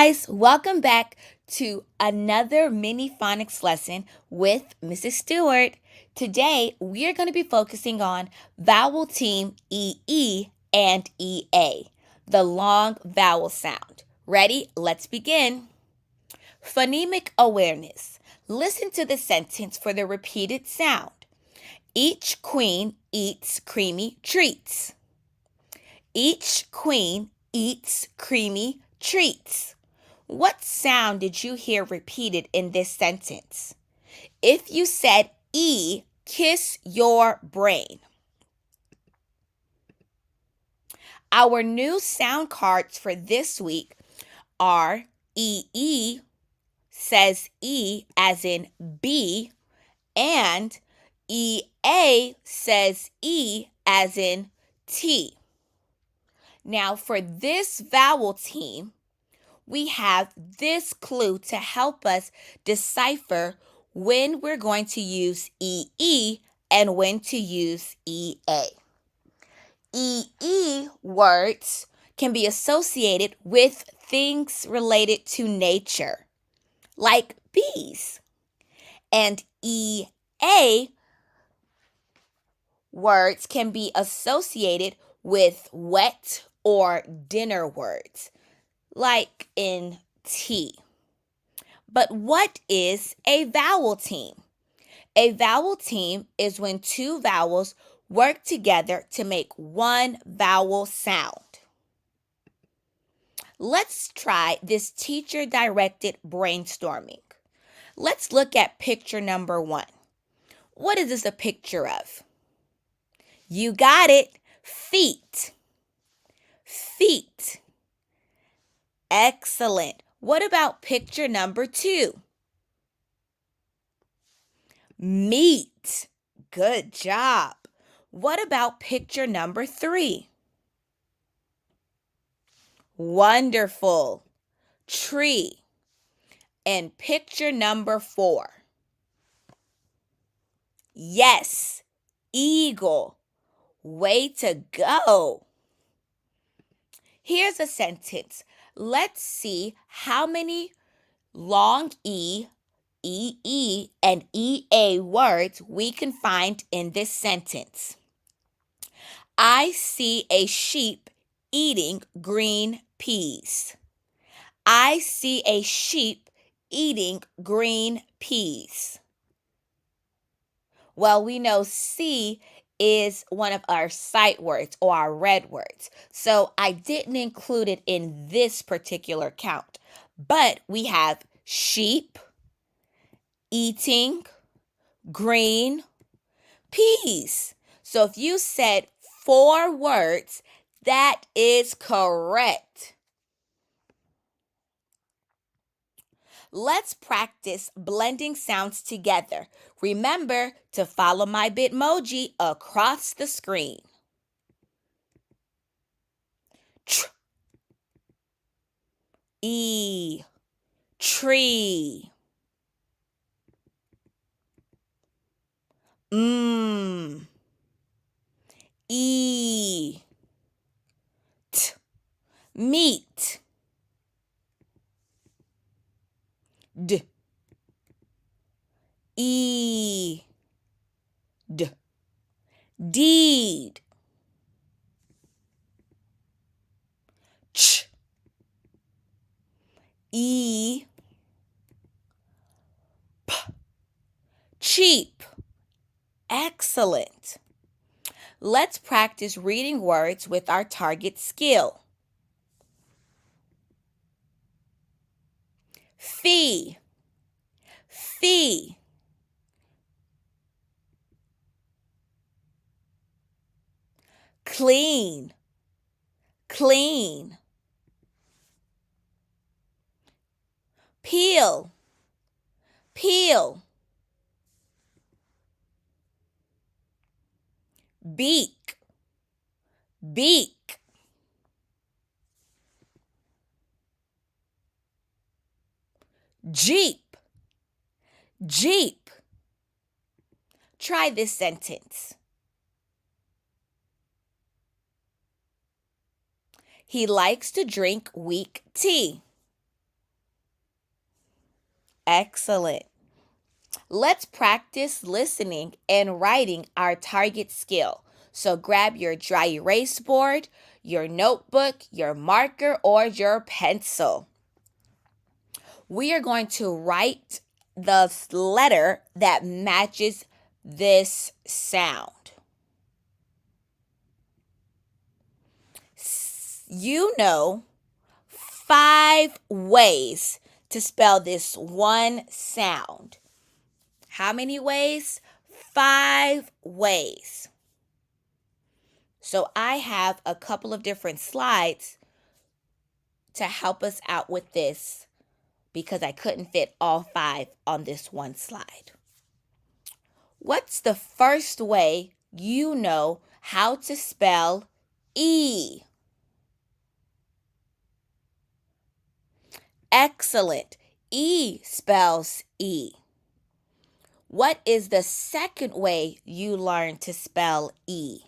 guys, welcome back to another mini phonics lesson with Mrs. Stewart. Today, we are going to be focusing on vowel team EE and EA, the long vowel sound. Ready? Let's begin. Phonemic awareness. Listen to the sentence for the repeated sound. Each queen eats creamy treats. Each queen eats creamy treats. What sound did you hear repeated in this sentence? If you said E, kiss your brain. Our new sound cards for this week are EE says E as in B, and EA says E as in T. Now for this vowel team, we have this clue to help us decipher when we're going to use EE and when to use EA. EE words can be associated with things related to nature, like bees. And EA words can be associated with wet or dinner words, like in tea. But what is a vowel team? A vowel team is when two vowels work together to make one vowel sound. Let's try this teacher-directed brainstorming. Let's look at picture number 1. What is this a picture of? You got it. Feet. Feet. Excellent. What about picture number 2? Meat. Good job. What about picture number 3? Wonderful. Tree. And picture number 4. Yes. Eagle. Way to go. Here's a sentence. Let's see how many long E, EE, and EA words we can find in this sentence. I see a sheep eating green peas. I see a sheep eating green peas. Well, we know see is one of our sight words or our red words. So I didn't include it in this particular count. But we have sheep, eating, green, peas. So if you said 4 words, that is correct. Let's practice blending sounds together. Remember to follow my Bitmoji across the screen. Tr, E, tree. E, t, meat. D, E, d, deed. Ch, E, p, cheap. Excellent. Let's practice reading words with our target skill. Fee, fee. Clean, clean. Peel, peel. Beak, beak. Jeep, jeep. Try this sentence. He likes to drink weak tea. Excellent. Let's practice listening and writing our target skill. So grab your dry erase board, your notebook, your marker, or your pencil. We are going to write the letter that matches this sound. You know 5 ways to spell this one sound. How many ways? 5 ways. So I have a couple of different slides to help us out with this because I couldn't fit all 5 on this one slide. What's the first way you know how to spell E? Excellent. E spells E. What is the second way you learn to spell E?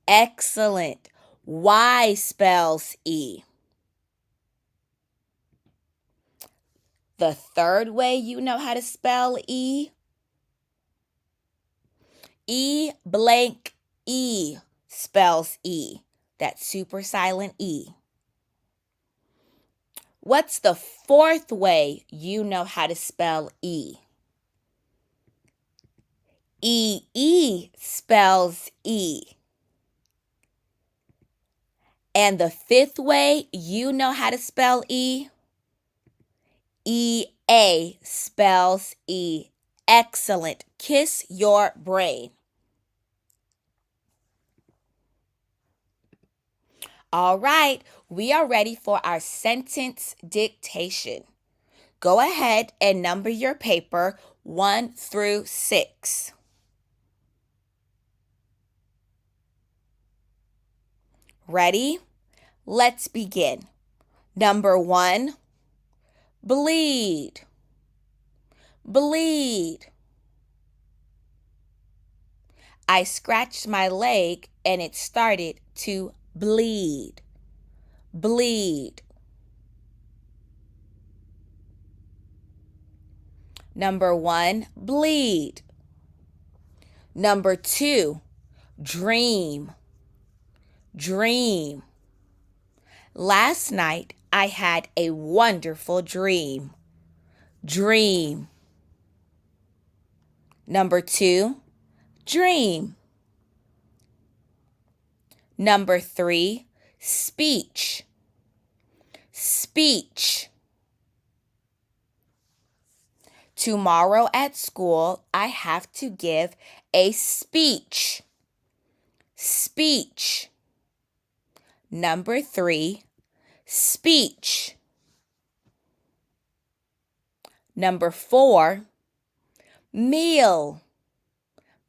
Excellent. Y spells E. The third way you know how to spell E? E blank E spells E. That's super silent E. What's the fourth way you know how to spell E? E spells E. And the fifth way you know how to spell E? E-A spells E. Excellent. Kiss your brain. All right, we are ready for our sentence dictation. Go ahead and number your paper 1 through 6. Ready? Let's begin. Number 1, bleed. Bleed. I scratched my leg and it started to bleed. Bleed. Number 1, bleed. Number 2, dream. Dream. Last night I had a wonderful dream. Dream. Number 2, dream. Number 3, speech. Speech. Tomorrow at school, I have to give a speech. Speech. Number 3, speech. Number 4, meal.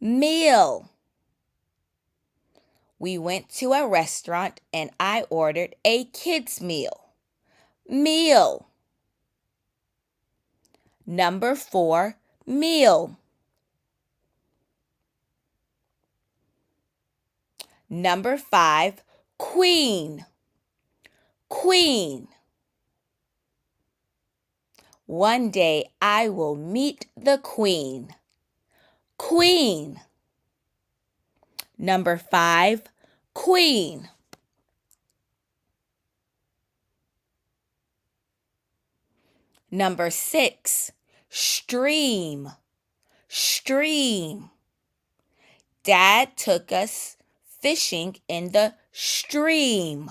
Meal. We went to a restaurant and I ordered a kids' meal. Meal. Number 4, meal. Number 5, queen. Queen. One day I will meet the queen. Queen. Number 5, queen. Number 6, stream. Stream. Dad took us fishing in the stream.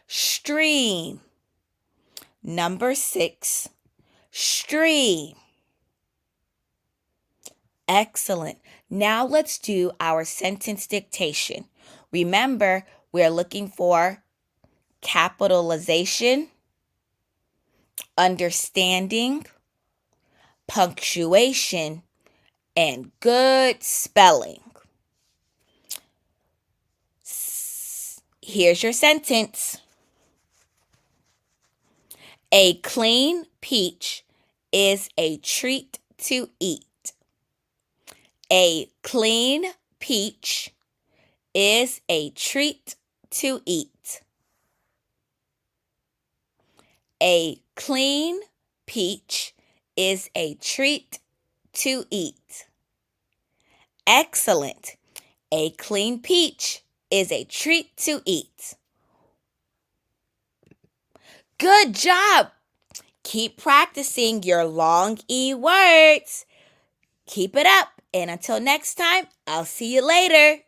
Stream. Number 6, stream. Excellent. Now let's do our sentence dictation. Remember, we're looking for capitalization, understanding, punctuation, and good spelling. Here's your sentence. A clean peach is a treat to eat. A clean peach is a treat to eat. A clean peach is a treat to eat. Excellent. A clean peach is a treat to eat. Good job. Keep practicing your long E words. Keep it up. And until next time, I'll see you later.